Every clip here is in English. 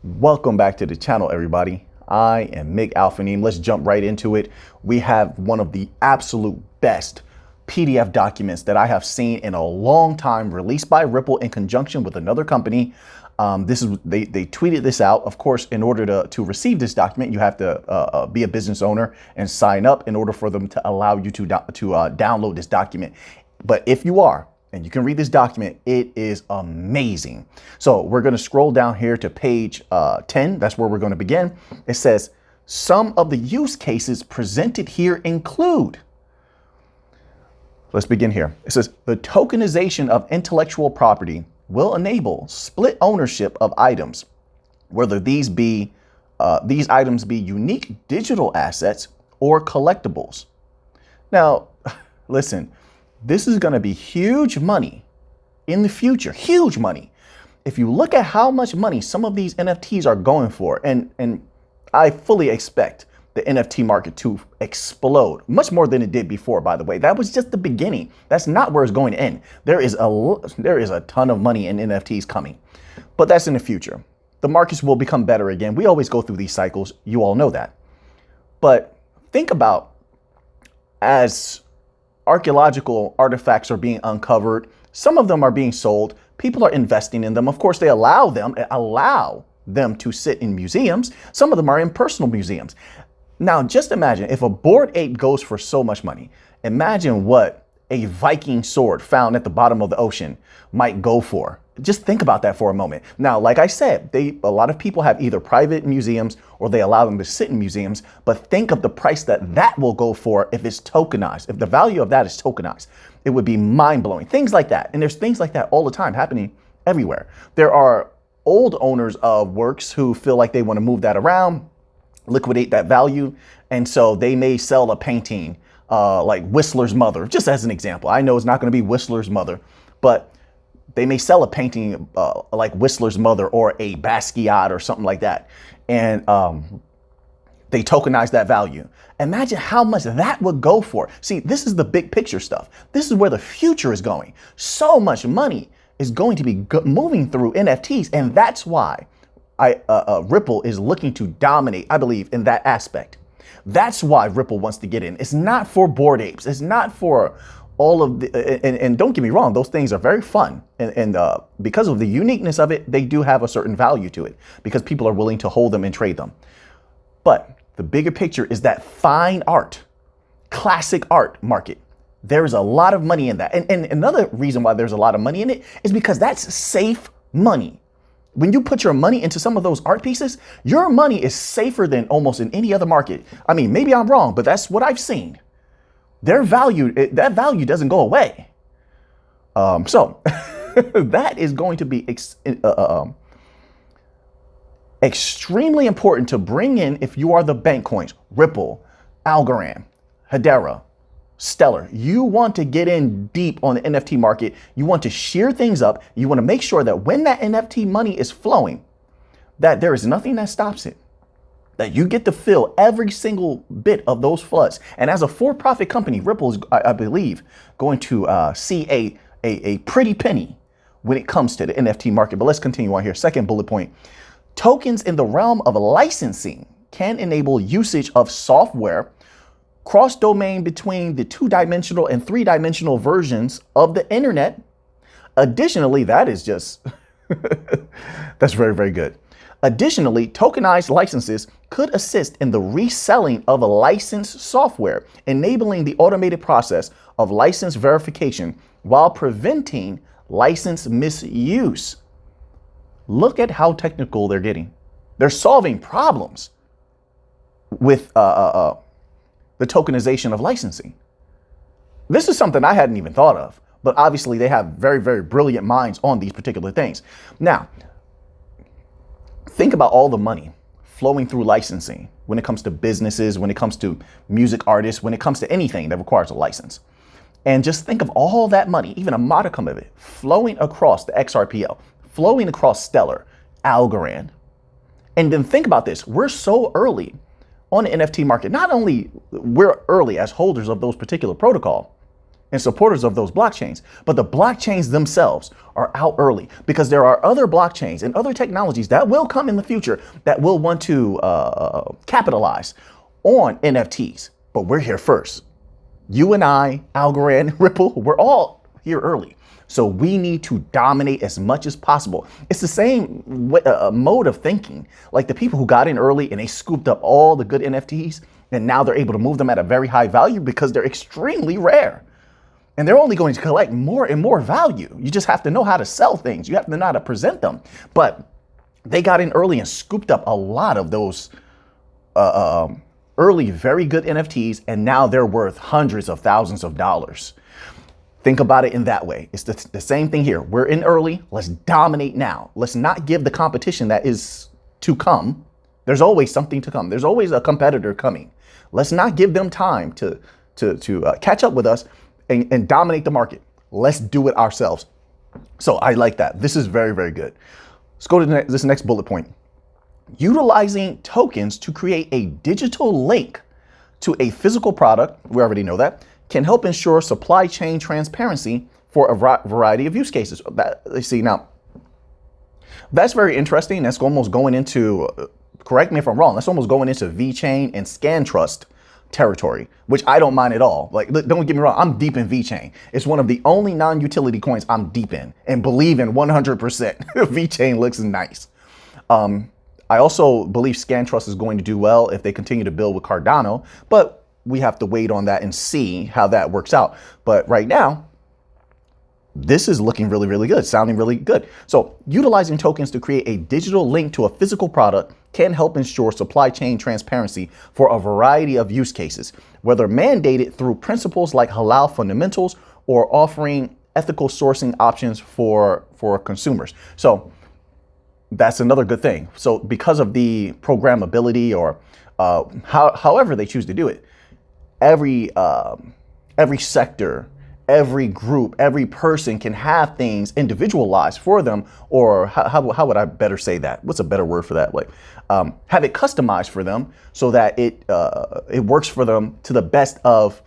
Welcome back to the channel, everybody. I am Mick Alphanim. Let's jump right into it. We have one of the absolute best PDF documents that I have seen in a long time, released by Ripple in conjunction with another company. They tweeted this out. Of course, in order to receive this document, you have to be a business owner and sign up in order for them to allow you to download this document. But if you are, and you can read this document, it is amazing. So we're going to scroll down here to page 10. That's where we're going to begin. It says, some of the use cases presented here include. Let's begin here. It says, the tokenization of intellectual property will enable split ownership of items, whether these items be unique digital assets or collectibles. Now, listen. This is going to be huge money in the future, huge money. If you look at how much money some of these NFTs are going for, and I fully expect the NFT market to explode much more than it did before, by the way. That was just the beginning. That's not where it's going to end. There is a ton of money in NFTs coming, but that's in the future. The markets will become better again. We always go through these cycles. You all know that. But think about as archaeological artifacts are being uncovered. Some of them are being sold. People are investing in them. Of course, they allow them to sit in museums. Some of them are in personal museums. Now, just imagine if a Bored Ape goes for so much money. Imagine what a Viking sword found at the bottom of the ocean might go for. Just think about that for a moment. Now, like I said, a lot of people have either private museums or they allow them to sit in museums, but think of the price that will go for if it's tokenized. If the value of that is tokenized, it would be mind-blowing. Things like that. And there's things like that all the time happening everywhere. There are old owners of works who feel like they want to move that around, liquidate that value. And so they may sell a painting like Whistler's mother, just as an example. I know it's not going to be Whistler's mother, but they may sell a painting like Whistler's mother or a Basquiat or something like that. And they tokenize that value. Imagine how much that would go for. See, this is the big picture stuff. This is where the future is going. So much money is going to be moving through NFTs. And that's why Ripple is looking to dominate, I believe, in that aspect. That's why Ripple wants to get in. It's not for Bored Apes. It's not for all of the, and don't get me wrong, those things are very fun. And because of the uniqueness of it, they do have a certain value to it because people are willing to hold them and trade them. But the bigger picture is that fine art, classic art market. There's a lot of money in that. And another reason why there's a lot of money in it is because that's safe money. When you put your money into some of those art pieces, your money is safer than almost in any other market. I mean, maybe I'm wrong, but that's what I've seen. Their value, that value doesn't go away. So that is going to be extremely important to bring in if you are the bank coins, Ripple, Algorand, Hedera, Stellar. You want to get in deep on the NFT market. You want to shear things up. You want to make sure that when that NFT money is flowing, that there is nothing that stops it. That you get to fill every single bit of those floods. And as a for-profit company, Ripple is, I believe, going to see a pretty penny when it comes to the NFT market. But let's continue on here. Second bullet point. Tokens in the realm of licensing can enable usage of software cross-domain between the two-dimensional and three-dimensional versions of the internet. Additionally, that is just, that's very, very good. Additionally, tokenized licenses could assist in the reselling of a licensed software, enabling the automated process of license verification while preventing license misuse. Look at how technical they're getting. They're solving problems with the tokenization of licensing. This is something I hadn't even thought of, but obviously they have very, very brilliant minds on these particular things. Now, think about all the money flowing through licensing when it comes to businesses, when it comes to music artists, when it comes to anything that requires a license. And just think of all that money, even a modicum of it, flowing across the XRPL, flowing across Stellar, Algorand. And then think about this. We're so early on the NFT market. Not only we're early as holders of those particular protocol, and supporters of those blockchains. But the blockchains themselves are out early because there are other blockchains and other technologies that will come in the future that will want to capitalize on NFTs. But we're here first. You and I, Algorand, Ripple, we're all here early. So we need to dominate as much as possible. It's the same mode of thinking, like the people who got in early and they scooped up all the good NFTs, and now they're able to move them at a very high value because they're extremely rare. And they're only going to collect more and more value. You just have to know how to sell things. You have to know how to present them. But they got in early and scooped up a lot of those early, very good NFTs, and now they're worth hundreds of thousands of dollars. Think about it in that way. It's the same thing here. We're in early. Let's dominate now. Let's not give the competition that is to come. There's always something to come. There's always a competitor coming. Let's not give them time to catch up with us and dominate the market. Let's do it ourselves. So I like that. This is very, very good. Let's go to this next bullet point. Utilizing tokens to create a digital link to a physical product, we already know that, can help ensure supply chain transparency for a variety of use cases. Now, that's very interesting. That's almost going into, correct me if I'm wrong, that's almost going into VeChain and ScanTrust territory, which I don't mind at all. Like, don't get me wrong, I'm deep in VeChain. It's one of the only non-utility coins I'm deep in and believe in 100%. VeChain looks nice. I also believe ScanTrust is going to do well if they continue to build with Cardano, but we have to wait on that and see how that works out. But right now, this is looking really, really good, sounding really good. So utilizing tokens to create a digital link to a physical product can help ensure supply chain transparency for a variety of use cases, whether mandated through principles like halal fundamentals or offering ethical sourcing options for consumers. So that's another good thing. So because of the programmability or however they choose to do it, every sector, every group, every person can have things individualized for them, or how would I better say that? What's a better word for that? Like have it customized for them so that it works for them to the best of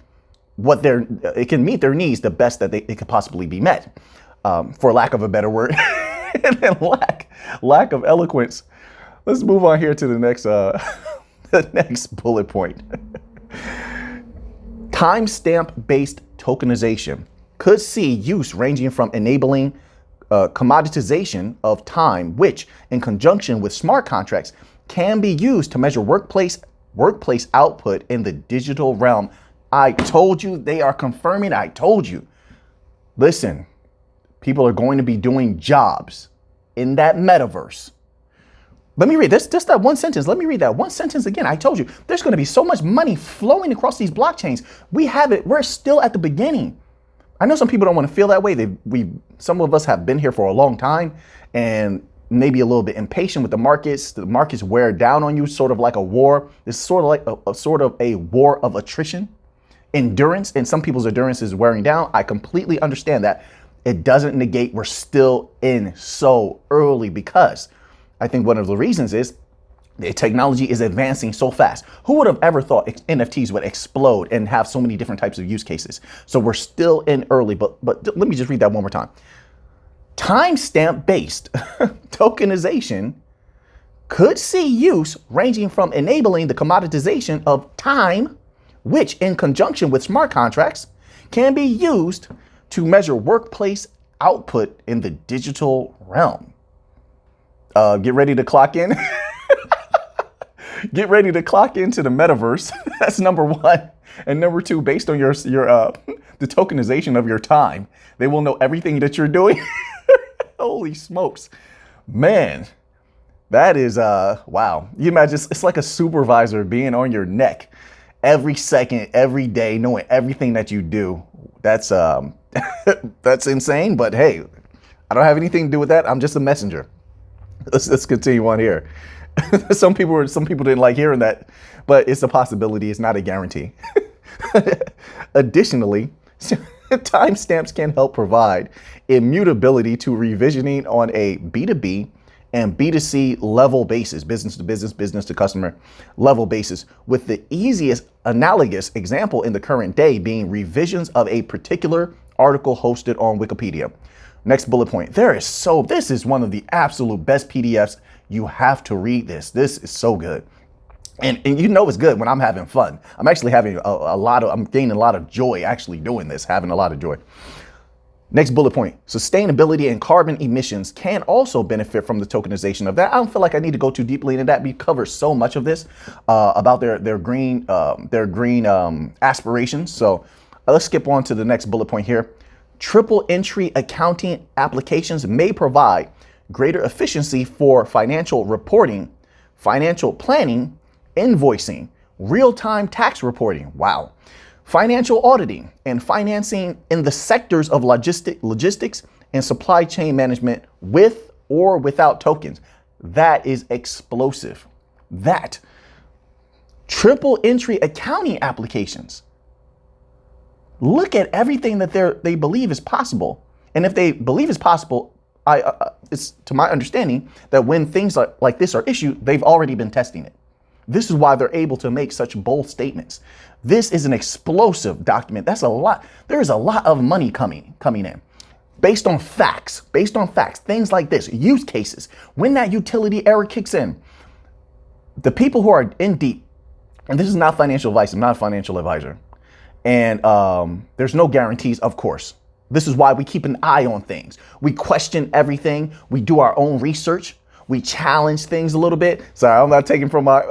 what it can meet their needs the best that it could possibly be met, for lack of a better word. And then lack of eloquence. Let's move on here to the next the next bullet point. Timestamp-based tokenization could see use ranging from enabling commoditization of time, which in conjunction with smart contracts can be used to measure workplace output in the digital realm. I told you, they are confirming. I told you. Listen, people are going to be doing jobs in that metaverse. Let me read this, just that one sentence. Let me read that one sentence again. I told you, there's going to be so much money flowing across these blockchains. We have it. We're still at the beginning. I know some people don't want to feel that way. Some of us have been here for a long time and maybe a little bit impatient with the markets. The markets wear down on you, sort of like a war. It's sort of like a war of attrition, endurance, and some people's endurance is wearing down. I completely understand that. It doesn't negate we're still in so early, because I think one of the reasons is the technology is advancing so fast. Who would have ever thought NFTs would explode and have so many different types of use cases? So we're still in early, but let me just read that one more time. Timestamp-based tokenization could see use ranging from enabling the commoditization of time, which in conjunction with smart contracts can be used to measure workplace output in the digital realm. Get ready to clock in. Get ready to clock into the metaverse. That's number one. And number two, based on your the tokenization of your time, they will know everything that you're doing. Holy smokes, man, that is wow. You imagine it's like a supervisor being on your neck every second, every day, knowing everything that you do. That's that's insane. But hey, I don't have anything to do with that. I'm just a messenger. Let's continue on here. Some people didn't like hearing that, but it's a possibility. It's not a guarantee. Additionally, timestamps can help provide immutability to revisioning on a B2B and B2C level basis, business to business, business to customer level basis, with the easiest analogous example in the current day being revisions of a particular article hosted on Wikipedia. Next bullet point. This is one of the absolute best PDFs. You have to read this. This is so good. And you know it's good when I'm having fun. I'm actually having I'm gaining a lot of joy actually doing this, having a lot of joy. Next bullet point, sustainability and carbon emissions can also benefit from the tokenization of that. I don't feel like I need to go too deeply into that. We cover so much of this about their green aspirations. So let's skip on to the next bullet point here. Triple entry accounting applications may provide greater efficiency for financial reporting, financial planning, invoicing, real-time tax reporting. Wow. Financial auditing and financing in the sectors of logistics and supply chain management with or without tokens. That is explosive. That triple entry accounting applications. Look at everything that they believe is possible. And if they believe is possible, it's to my understanding that when things like this are issued, they've already been testing it. This is why they're able to make such bold statements. This is an explosive document. That's a lot. There is a lot of money coming in based on facts, things like this, use cases. When that utility error kicks in, the people who are in deep, and this is not financial advice, I'm not a financial advisor, and there's no guarantees, of course. This is why we keep an eye on things. We question everything. We do our own research. We challenge things a little bit. Sorry, I'm not taking from my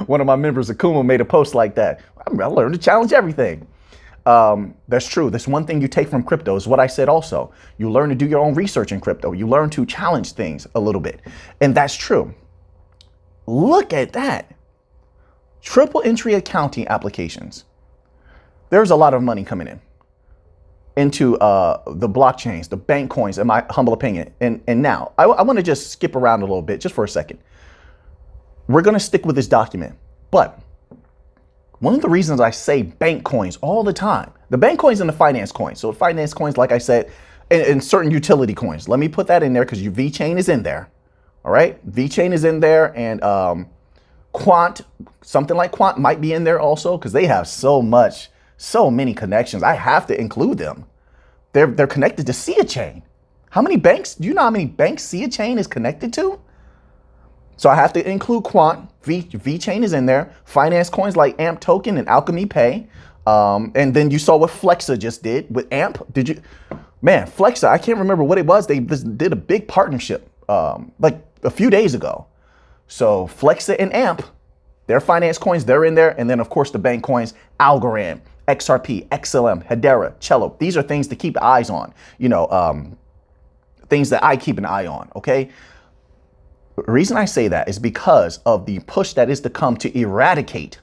one of my members, Akuma, made a post like that. I learned to challenge everything. That's true. That's one thing you take from crypto is what I said also. You learn to do your own research in crypto. You learn to challenge things a little bit. And that's true. Look at that. Triple entry accounting applications. There's a lot of money coming in into the blockchains, the bank coins, in my humble opinion. And now I want to just skip around a little bit just for a second. We're going to stick with this document. But one of the reasons I say bank coins all the time, the bank coins and the finance coins. So finance coins, like I said, and certain utility coins. Let me put that in there because your VeChain is in there. All right. VeChain is in there, and Quant, something like Quant might be in there also because they have so many connections. I have to include them. They're connected to Chain. How many banks? Do you know how many banks Chain is connected to? So I have to include Quant. VeChain is in there. Finance coins like AMP token and Alchemy Pay. And then you saw what Flexa just did with AMP. Man, Flexa, I can't remember what it was. They did a big partnership like a few days ago. So Flexa and AMP, their finance coins, they're in there. And then of course the bank coins, Algorand, XRP, XLM, Hedera, Cello. These are things to keep eyes on, things that I keep an eye on, okay? The reason I say that is because of the push that is to come to eradicate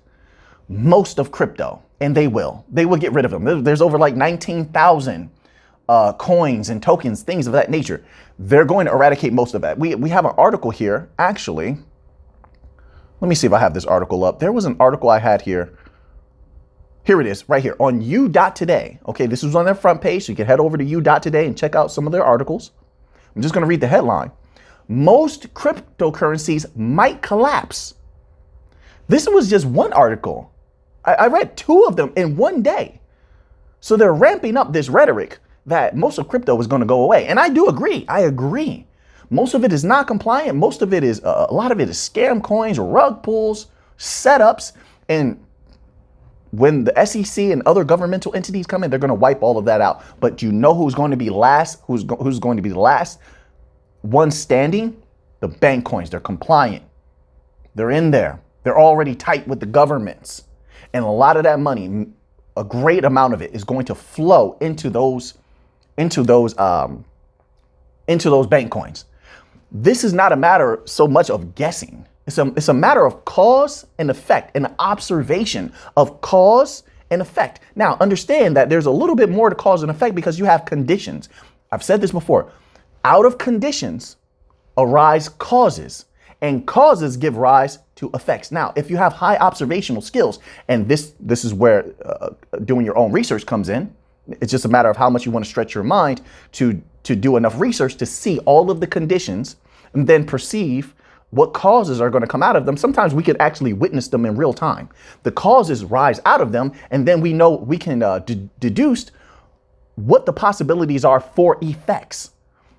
most of crypto, and they will get rid of them. There's over like 19,000 coins and tokens, things of that nature. They're going to eradicate most of that. We have an article here, actually. Let me see if I have this article up. There was an article I had here. Here it is, right here on u.today. Okay, this was on their front page, so you can head over to u.today and check out some of their articles. I'm just going to read the headline. Most cryptocurrencies might collapse. This was just one article. I read two of them in one day. So they're ramping up this rhetoric that most of crypto is going to go away. And I do agree. I agree. Most of it is not compliant. Most of it is, a lot of it is scam coins, rug pulls, setups, and when the SEC and other governmental entities come in, they're going to wipe all of that out. But you know who's going to be last? Who's going to be the last one standing? The bank coins. They're compliant. They're in there. They're already tight with the governments. And a lot of that money, a great amount of it, is going to flow into those bank coins. This is not a matter so much of guessing. It's a matter of cause and effect, an observation of cause and effect. Now, understand that there's a little bit more to cause and effect because you have conditions. I've said this before. Out of conditions arise causes, and causes give rise to effects. Now, if you have high observational skills, and this is where doing your own research comes in, it's just a matter of how much you want to stretch your mind to do enough research to see all of the conditions and then perceive what causes are going to come out of them. Sometimes we could actually witness them in real time. The causes rise out of them, and then we know we can deduce what the possibilities are for effects.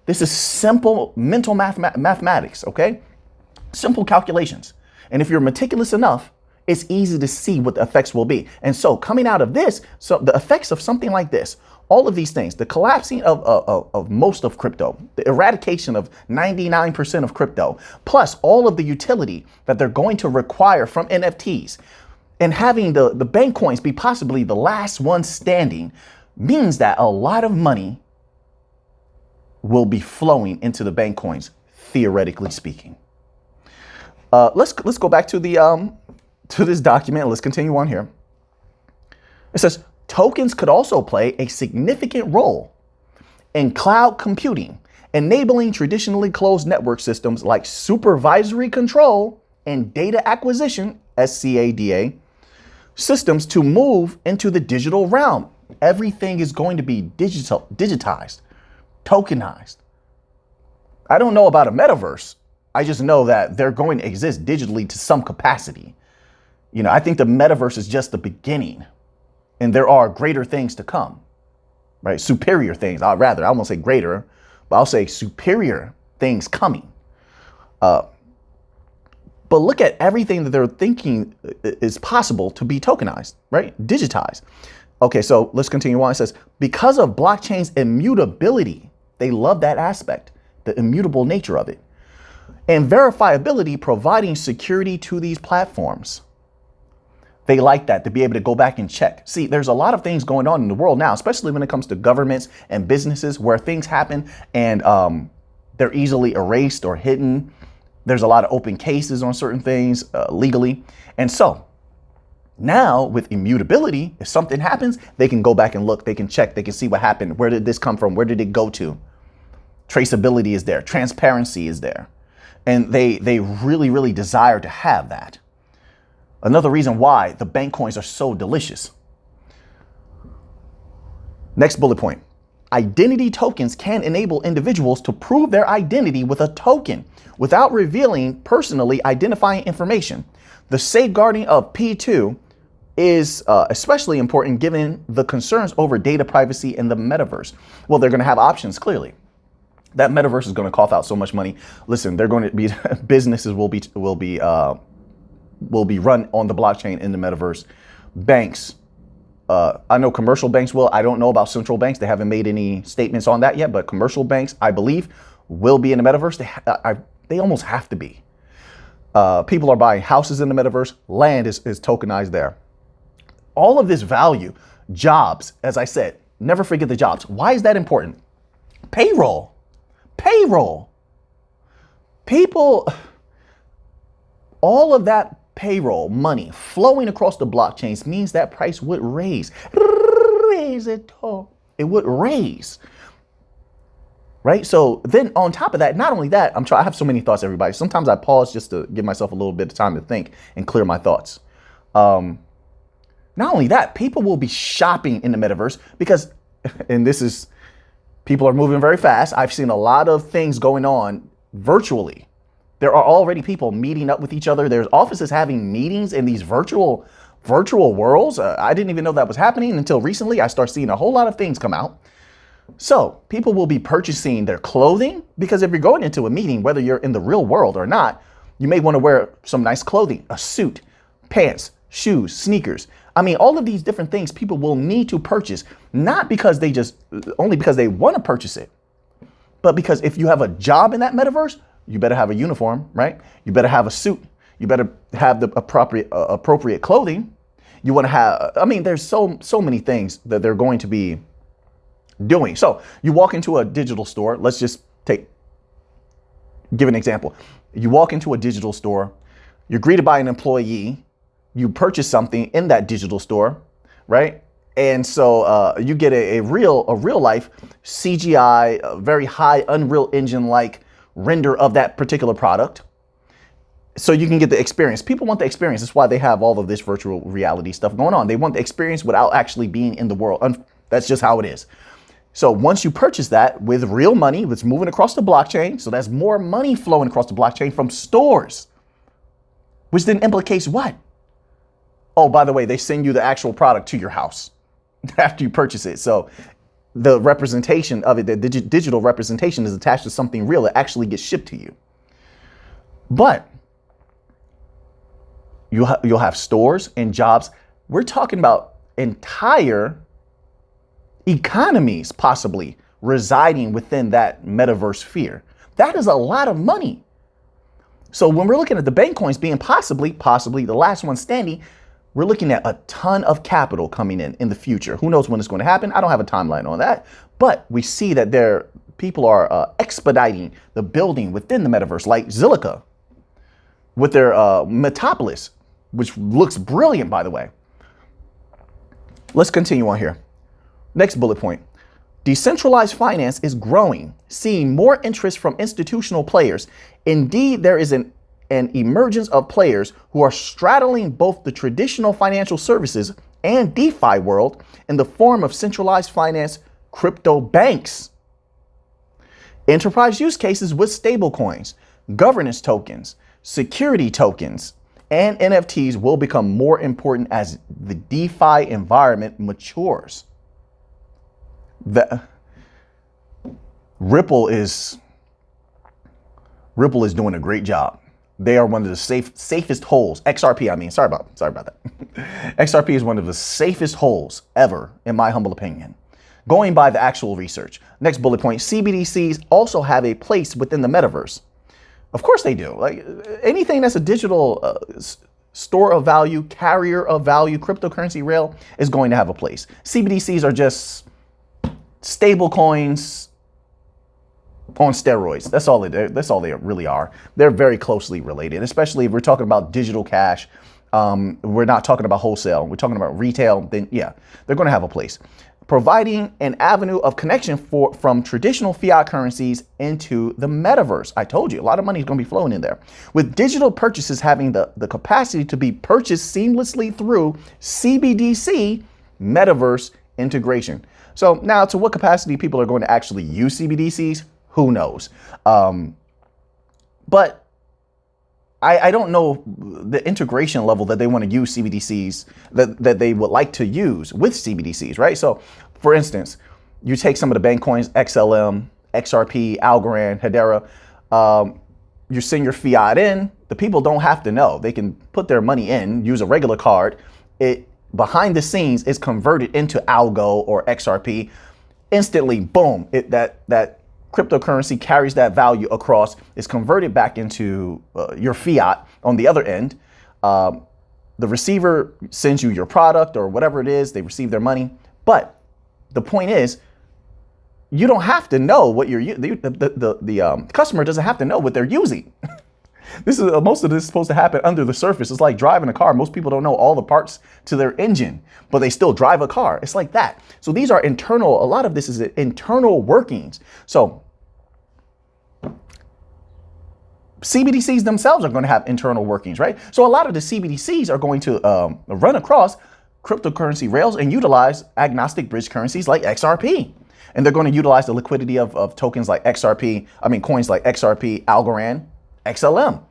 This is simple mental mathematics, okay? Simple calculations. And if you're meticulous enough, it's easy to see what the effects will be. And so coming out of this, so the effects of something like this, all of these things, the collapsing of most of crypto, the eradication of 99% of crypto, plus all of the utility that they're going to require from NFTs, and having the bank coins be possibly the last one standing, means that a lot of money will be flowing into the bank coins, theoretically speaking. Let's go back to the to this document. Let's continue on here. It says tokens could also play a significant role in cloud computing, enabling traditionally closed network systems like supervisory control and data acquisition (SCADA) systems to move into the digital realm. Everything is going to be digitized, tokenized. I don't know about a metaverse. I just know that they're going to exist digitally to some capacity. You know, I think the metaverse is just the beginning, and there are greater things to come, right? Superior things. I won't say greater, but I'll say superior things coming. But look at everything that they're thinking is possible to be tokenized, right? Digitized. Okay, so let's continue on. It says, because of blockchain's immutability, they love that aspect, the immutable nature of it, and verifiability, providing security to these platforms. They like that, to be able to go back and check. See, there's a lot of things going on in the world now, especially when it comes to governments and businesses, where things happen and they're easily erased or hidden. There's a lot of open cases on certain things legally. And so now with immutability, if something happens, they can go back and look, they can check, they can see what happened. Where did this come from? Where did it go to? Traceability is there. Transparency is there. And they really, really desire to have that. Another reason why the bank coins are so delicious. Next bullet point. Identity tokens can enable individuals to prove their identity with a token without revealing personally identifying information. The safeguarding of P2 is especially important given the concerns over data privacy in the metaverse. Well, they're going to have options, clearly. That metaverse is going to cough out so much money. Listen, they're going to be businesses will be run on the blockchain in the metaverse. Banks, I know commercial banks will. I don't know about central banks. They haven't made any statements on that yet, but commercial banks, I believe, will be in the metaverse. They almost have to be. People are buying houses in the metaverse. Land is tokenized there. All of this value, jobs, as I said, never forget the jobs. Why is that important? Payroll. People, all of that payroll money flowing across the blockchains means that price would raise. It would raise. Right? So then on top of that, not only that, I have so many thoughts, everybody. Sometimes I pause just to give myself a little bit of time to think and clear my thoughts. Not only that, people will be shopping in the metaverse because, and this is, people are moving very fast. I've seen a lot of things going on virtually. There are already people meeting up with each other. There's offices having meetings in these virtual worlds. I didn't even know that was happening until recently. I start seeing a whole lot of things come out. So people will be purchasing their clothing because if you're going into a meeting, whether you're in the real world or not, you may want to wear some nice clothing, a suit, pants, shoes, sneakers. I mean, all of these different things people will need to purchase, not because only because they want to purchase it, but because if you have a job in that metaverse, you better have a uniform, right? You better have a suit. You better have the appropriate clothing. You want to have, I mean, there's so many things that they're going to be doing. So you walk into a digital store. Let's just give an example. You walk into a digital store, you're greeted by an employee, you purchase something in that digital store, right? And so you get a real life CGI, a very high Unreal Engine-like render of that particular product. So you can get the experience. People want the experience. That's why they have all of this virtual reality stuff going on. They want the experience without actually being in the world. That's just how it is. So once you purchase that with real money, it's moving across the blockchain. So that's more money flowing across the blockchain from stores, which then implicates what? Oh, by the way, they send you the actual product to your house after you purchase it. So the representation of it, the digital representation, is attached to something real that actually gets shipped to you. But you'll have stores and jobs. We're talking about entire economies possibly residing within that metaverse sphere. That is a lot of money. So when we're looking at the bank coins being possibly the last one standing, we're looking at a ton of capital coming in the future. Who knows when it's going to happen? I don't have a timeline on that, but we see that people are expediting the building within the metaverse, like Zilliqa with their Metropolis, which looks brilliant, by the way. Let's continue on here. Next bullet point. Decentralized finance is growing, seeing more interest from institutional players. Indeed, there is an emergence of players who are straddling both the traditional financial services and DeFi world in the form of centralized finance crypto banks. Enterprise use cases with stablecoins, governance tokens, security tokens, and NFTs will become more important as the DeFi environment matures. Ripple is doing a great job. They are one of the safest holes. XRP, I mean, sorry about that. XRP is one of the safest holes ever, in my humble opinion. Going by the actual research. Next bullet point, CBDCs also have a place within the metaverse. Of course they do. Like anything that's a digital store of value, carrier of value, cryptocurrency rail is going to have a place. CBDCs are just stable coins on steroids. That's all they really are. They're very closely related, especially if we're talking about digital cash. We're not talking about wholesale. We're talking about retail. Then yeah, they're going to have a place, providing an avenue of connection from traditional fiat currencies into the metaverse. I told you, a lot of money is going to be flowing in there, with digital purchases having the capacity to be purchased seamlessly through CBDC metaverse integration. So now, to what capacity people are going to actually use CBDCs, who knows? But I don't know the integration level that they want to use CBDCs, that they would like to use with CBDCs, right? So, for instance, you take some of the bank coins, XLM, XRP, Algorand, Hedera, you send your fiat in, the people don't have to know. They can put their money in, use a regular card. It behind the scenes is converted into Algo or XRP. Instantly, boom, that cryptocurrency carries that value across, is converted back into your fiat on the other end. The receiver sends you your product or whatever it is, they receive their money. But the point is, you don't have to know what the customer doesn't have to know what they're using. Most of this is supposed to happen under the surface. It's like driving a car. Most people don't know all the parts to their engine, but they still drive a car. It's like that. So these are internal, a lot of this is internal workings. So CBDCs themselves are going to have internal workings, right? So a lot of the CBDCs are going to run across cryptocurrency rails and utilize agnostic bridge currencies like XRP. And they're going to utilize the liquidity of tokens like coins like XRP, Algorand, XLM,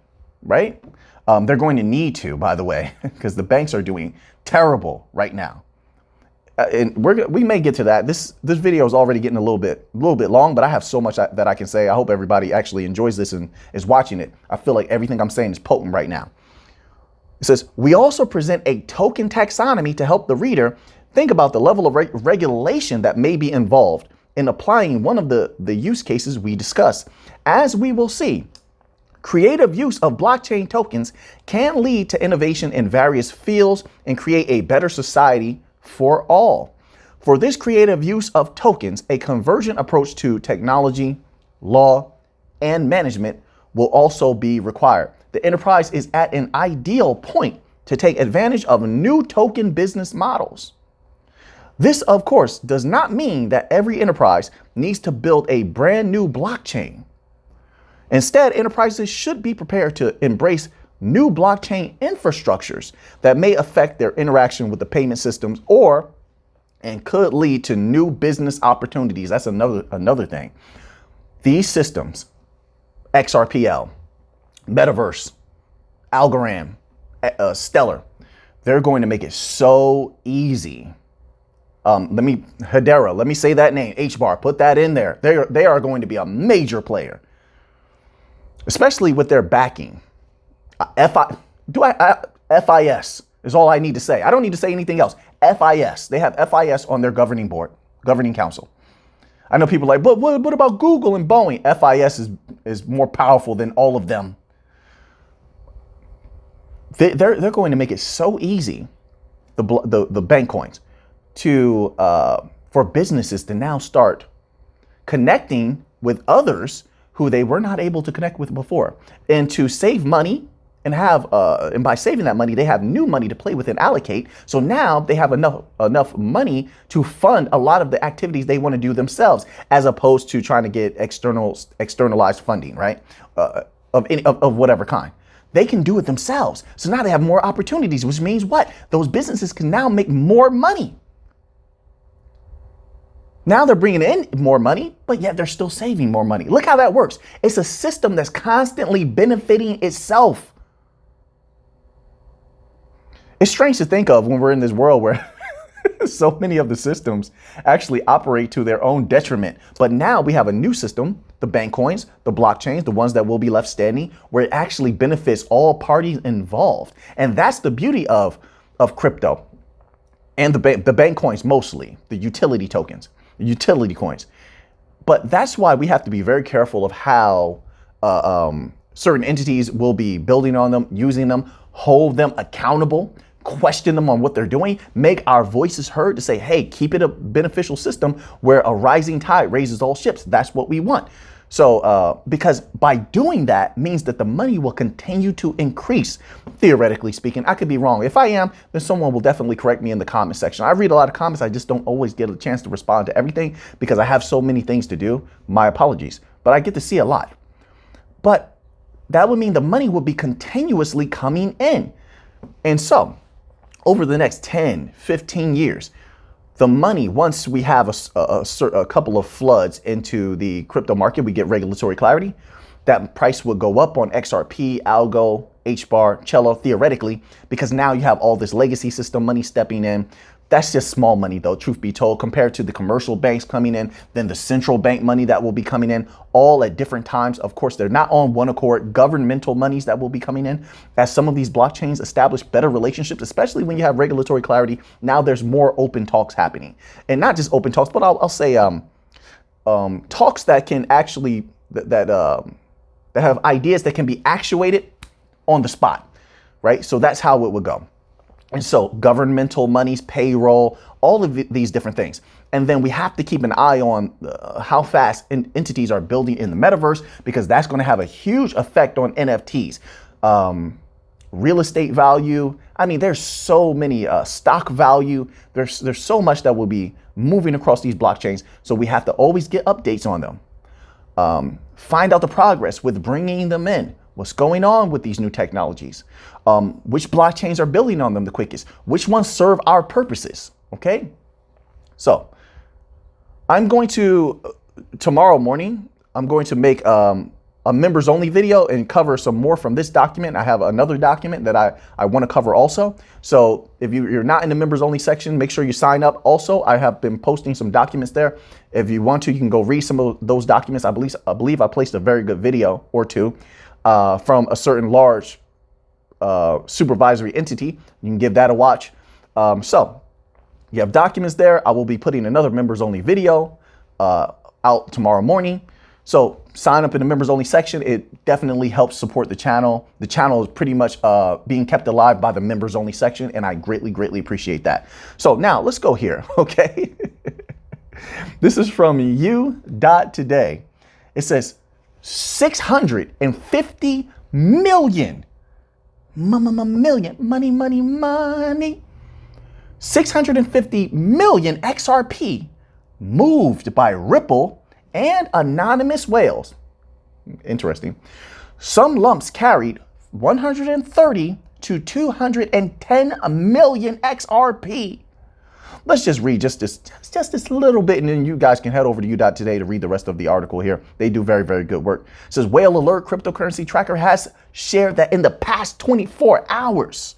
right? They're going to need to, by the way, because the banks are doing terrible right now. And we may get to that. This video is already getting a little bit long, but I have so much that I can say. I hope everybody actually enjoys this and is watching it. I feel like everything I'm saying is potent right now. It says, we also present a token taxonomy to help the reader think about the level of regulation that may be involved in applying one of the use cases we discussed. As we will see, creative use of blockchain tokens can lead to innovation in various fields and create a better society for all. For this creative use of tokens, a convergent approach to technology, law, and management will also be required. The enterprise is at an ideal point to take advantage of new token business models. This, of course, does not mean that every enterprise needs to build a brand new blockchain. Instead, enterprises should be prepared to embrace new blockchain infrastructures that may affect their interaction with the payment systems or and could lead to new business opportunities. That's another thing. These systems, XRPL, Metaverse, Algorand, Stellar, they're going to make it so easy. Hedera, let me say that name, HBAR, put that in there. They are going to be a major player, especially with their backing. FIS is all I need to say. I don't need to say anything else. FIS, they have FIS on their governing council. I know people are like, but what about Google and Boeing? FIS is more powerful than all of them. They're going to make it so easy, the bank coins, for businesses to now start connecting with others who they were not able to connect with before, and to save money and by saving that money, they have new money to play with and allocate. So now they have enough money to fund a lot of the activities they want to do themselves, as opposed to trying to get externalized funding, right? Of whatever kind. They can do it themselves. So now they have more opportunities, which means what? Those businesses can now make more money. Now they're bringing in more money, but yet they're still saving more money. Look how that works. It's a system that's constantly benefiting itself. It's strange to think of when we're in this world where so many of the systems actually operate to their own detriment. But now we have a new system, the bank coins, the blockchains, the ones that will be left standing, where it actually benefits all parties involved. And that's the beauty of crypto and the bank coins, mostly the utility tokens, the utility coins. But that's why we have to be very careful of how certain entities will be building on them, using them, hold them accountable, question them on what they're doing, make our voices heard to say, hey, keep it a beneficial system where a rising tide raises all ships. That's what we want. So because by doing that means that the money will continue to increase, theoretically speaking. I could be wrong. If I am, then someone will definitely correct me in the comment section. I read a lot of comments. I just don't always get a chance to respond to everything because I have so many things to do. My apologies, but I get to see a lot. But that would mean the money will be continuously coming in. And so over the next 10, 15 years, the money, once we have a couple of floods into the crypto market, we get regulatory clarity, that price will go up on XRP, Algo, HBAR, Cello, theoretically, because now you have all this legacy system money stepping in. That's just small money, though, truth be told, compared to the commercial banks coming in, then the central bank money that will be coming in, all at different times. Of course, they're not on one accord. Governmental monies that will be coming in as some of these blockchains establish better relationships, especially when you have regulatory clarity. Now there's more open talks happening, and not just open talks, but I'll say talks that can actually that have ideas that can be actuated on the spot, right? So that's how it would go. And so governmental monies, payroll, all of these different things. And then we have to keep an eye on how fast entities are building in the metaverse, because that's going to have a huge effect on NFTs, real estate value. I mean, there's so many stock value. There's so much that will be moving across these blockchains. So we have to always get updates on them. Find out the progress with bringing them in. What's going on with these new technologies? Which blockchains are building on them the quickest? Which ones serve our purposes? Okay. So I'm going to, tomorrow morning, I'm going to make a members only video and cover some more from this document. I have another document that I want to cover also. So if you're not in the members only section, make sure you sign up. Also, I have been posting some documents there. If you want to, you can go read some of those documents. I believe I placed a very good video or two from a certain large supervisory entity. You can give that a watch. So you have documents there. I will be putting another members only video out tomorrow morning. So sign up in the members only section. It definitely helps support the channel. The channel is pretty much being kept alive by the members only section, and I greatly, greatly appreciate that. So now let's go here, okay? This is from you.today. It says 650 million. Money. 650 million XRP moved by Ripple and anonymous whales. Interesting. Some lumps carried 130 to 210 million XRP. Let's just read just this little bit, and then you guys can head over to u.today to read the rest of the article here. They do very, very good work. It says, Whale Alert Cryptocurrency Tracker has shared that in the past 24 hours,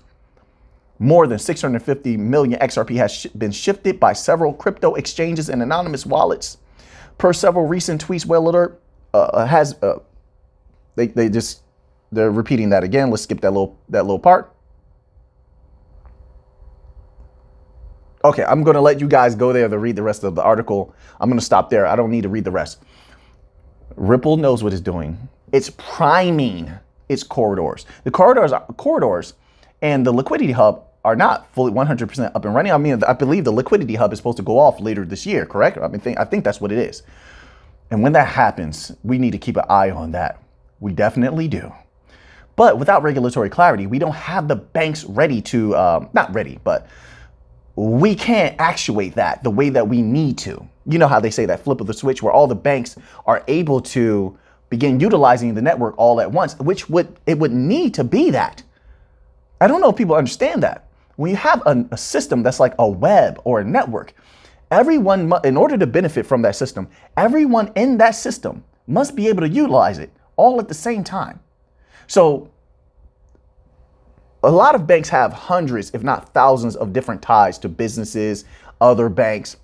more than 650 million XRP has been shifted by several crypto exchanges and anonymous wallets. Per several recent tweets, Whale Alert they're repeating that again. Let's skip that little part. Okay, I'm going to let you guys go there to read the rest of the article. I'm going to stop there. I don't need to read the rest. Ripple knows what it's doing. It's priming its corridors. The corridors and the liquidity hub are not fully 100% up and running. I mean, I believe the liquidity hub is supposed to go off later this year, correct? I think that's what it is. And when that happens, we need to keep an eye on that. We definitely do. But without regulatory clarity, we don't have the banks ready to, not ready, but we can't actuate that the way that we need to. You know how they say that flip of the switch where all the banks are able to begin utilizing the network all at once, which would need to be that. I don't know if people understand that. When you have a system that's like a web or a network, everyone, in order to benefit from that system, everyone in that system must be able to utilize it all at the same time. So a lot of banks have hundreds, if not thousands, of different ties to businesses, other banks,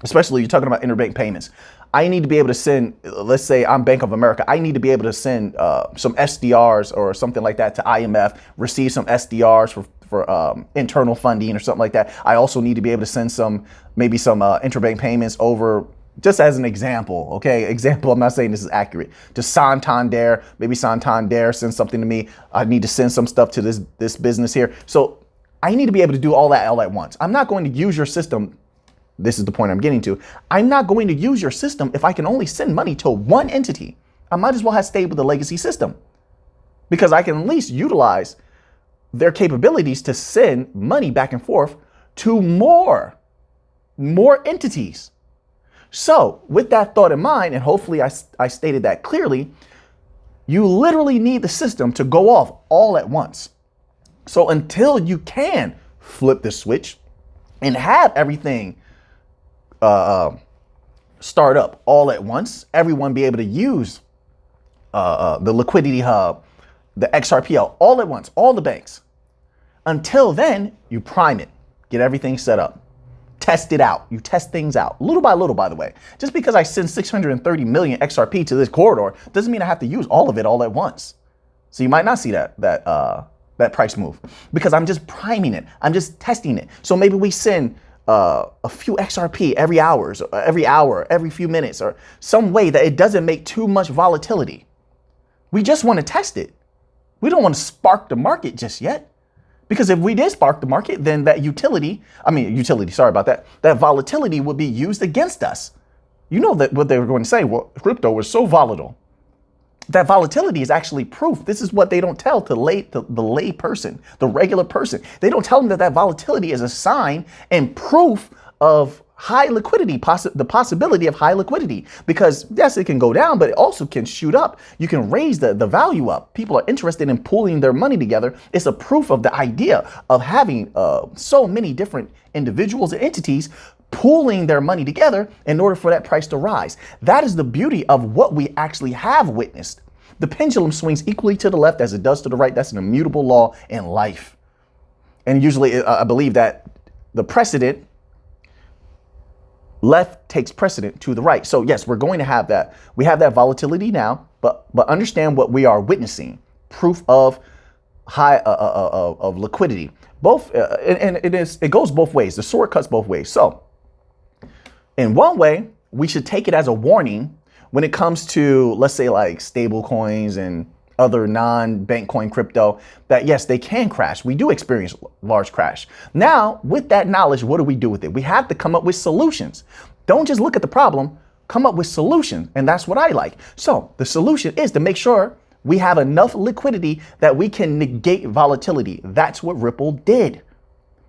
especially you're talking about interbank payments. I need to be able to send, let's say I'm Bank of America, I need to be able to send some SDRs or something like that to IMF, receive some SDRs for internal funding or something like that. I also need to be able to send maybe some interbank payments over, just as an example, okay? Example, I'm not saying this is accurate. To Santander, maybe Santander sends something to me. I need to send some stuff to this business here. So I need to be able to do all that all at once. I'm not going to use your system. This is the point I'm getting to. I'm not going to use your system if I can only send money to one entity. I might as well have stayed with the legacy system because I can at least utilize their capabilities to send money back and forth to more entities. So with that thought in mind, and hopefully I stated that clearly, you literally need the system to go off all at once. So until you can flip the switch and have everything start up all at once, everyone be able to use the liquidity hub, the XRP all at once, all the banks. Until then, you prime it, get everything set up. Test it out. You test things out little by little, by the way. Just because I send 630 million XRP to this corridor doesn't mean I have to use all of it all at once. So you might not see that price move because I'm just priming it. I'm just testing it. So maybe we send a few XRP every hour, every few minutes, or some way that it doesn't make too much volatility. We just want to test it. We don't want to spark the market just yet. Because if we did spark the market, then that that volatility would be used against us. You know that what they were going to say, well, crypto was so volatile. That volatility is actually proof. This is what they don't tell to the lay person, the regular person. They don't tell them that volatility is a sign and proof of high liquidity, the possibility of high liquidity, because yes, it can go down, but it also can shoot up. You can raise the value up. People are interested in pooling their money together. It's a proof of the idea of having so many different individuals and entities pooling their money together in order for that price to rise. That is the beauty of what we actually have witnessed. The pendulum swings equally to the left as it does to the right. That's an immutable law in life. And usually I believe that the precedent left takes precedent to the right. So yes, we're going to have that. We have that volatility now, but understand what we are witnessing. Proof of high of liquidity. Both and it goes both ways. The sword cuts both ways. So in one way, we should take it as a warning when it comes to, let's say, like stable coins and other non-bank coin crypto, that yes, they can crash. We do experience large crash. Now, with that knowledge, what do we do with it? We have to come up with solutions. Don't just look at the problem, come up with solutions. And that's what I like. So the solution is to make sure we have enough liquidity that we can negate volatility. That's what Ripple did.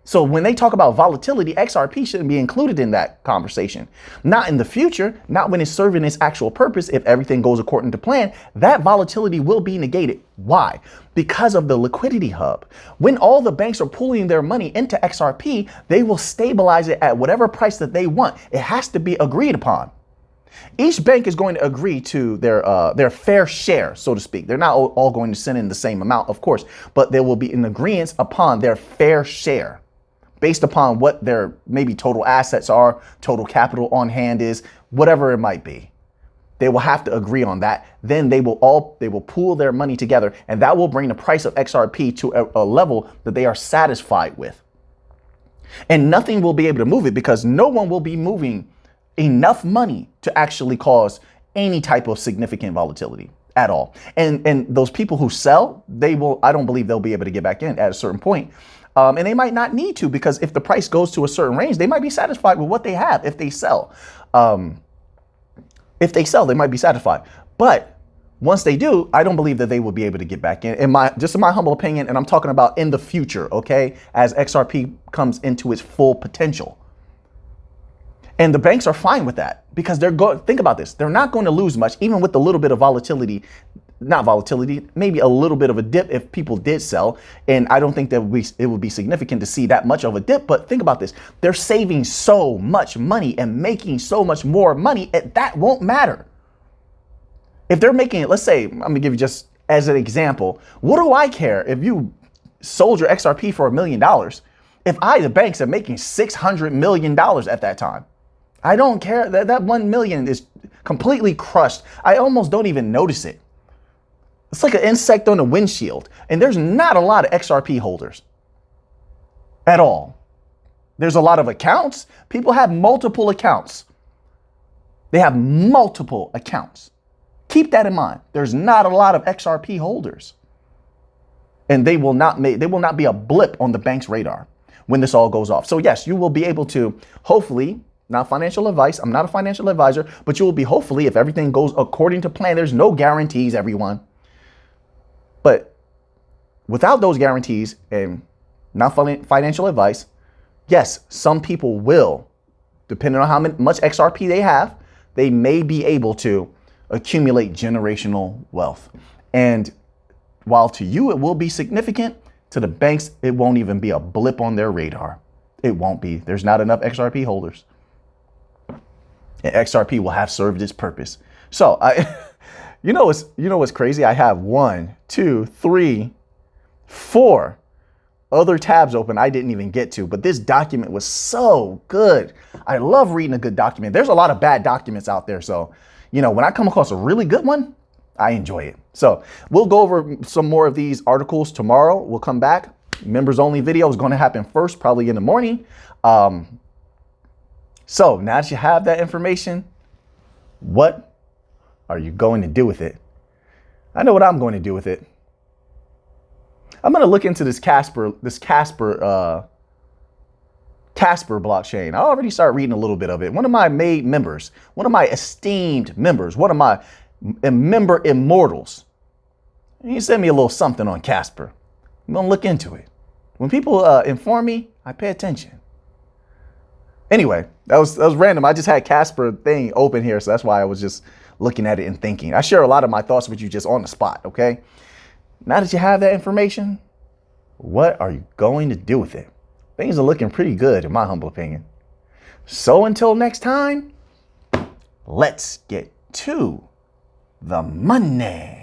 So when they talk about volatility, XRP shouldn't be included in that conversation. Not in the future, not when it's serving its actual purpose. If everything goes according to plan, that volatility will be negated. Why? Because of the liquidity hub. When all the banks are pooling their money into XRP, they will stabilize it at whatever price that they want. It has to be agreed upon. Each bank is going to agree to their fair share, so to speak. They're not all going to send in the same amount, of course, but there will be an agreement upon their fair share, based upon what their maybe total assets are, total capital on hand is, whatever it might be. They will have to agree on that. Then they will pool their money together, and that will bring the price of XRP to a level that they are satisfied with. And nothing will be able to move it because no one will be moving enough money to actually cause any type of significant volatility at all. And those people who sell, I don't believe they'll be able to get back in at a certain point. And they might not need to, because if the price goes to a certain range, they might be satisfied with what they have. If they sell, they might be satisfied. But once they do, I don't believe that they will be able to get back in. In my humble opinion, and I'm talking about in the future, okay, as XRP comes into its full potential. And the banks are fine with that because think about this. They're not going to lose much, even with a little bit of volatility. Not volatility, maybe a little bit of a dip if people did sell. And I don't think that it would be significant to see that much of a dip. But think about this. They're saving so much money and making so much more money. That won't matter. If they're making it, let's say, I'm going to give you just as an example. What do I care if you sold your XRP for $1 million? If the banks are making $600 million at that time, I don't care. That 1 million is completely crushed. I almost don't even notice it. It's like an insect on a windshield. And there's not a lot of XRP holders at all. There's a lot of accounts. People have multiple accounts. They have multiple accounts. Keep that in mind. There's not a lot of XRP holders. And they will not be a blip on the bank's radar when this all goes off. So yes, you will be able to, hopefully, not financial advice. I'm not a financial advisor, but you will be, hopefully, if everything goes according to plan. There's no guarantees, everyone. But without those guarantees and not financial advice, yes, some people will, depending on how much XRP they have, they may be able to accumulate generational wealth. And while to you it will be significant, to the banks, it won't even be a blip on their radar. It won't be. There's not enough XRP holders. And XRP will have served its purpose. So you know what's crazy? I have 1, 2, 3, 4 other tabs open I didn't even get to, but this document was so good. I love reading a good document. There's a lot of bad documents out there. So, when I come across a really good one, I enjoy it. So we'll go over some more of these articles tomorrow. We'll come back. Members only video is going to happen first, probably in the morning. So now that you have that information, what are you going to do with it? I know what I'm going to do with it. I'm going to look into this Casper blockchain. I already started reading a little bit of it. One of my members, one of my esteemed members, one of my member immortals, he sent me a little something on Casper. I'm going to look into it. When people inform me, I pay attention. Anyway, that was random. I just had Casper thing open here, so that's why I was just looking at it and thinking. I share a lot of my thoughts with you just on the spot, okay? Now that you have that information, what are you going to do with it? Things are looking pretty good, in my humble opinion. So until next time, let's get to the money.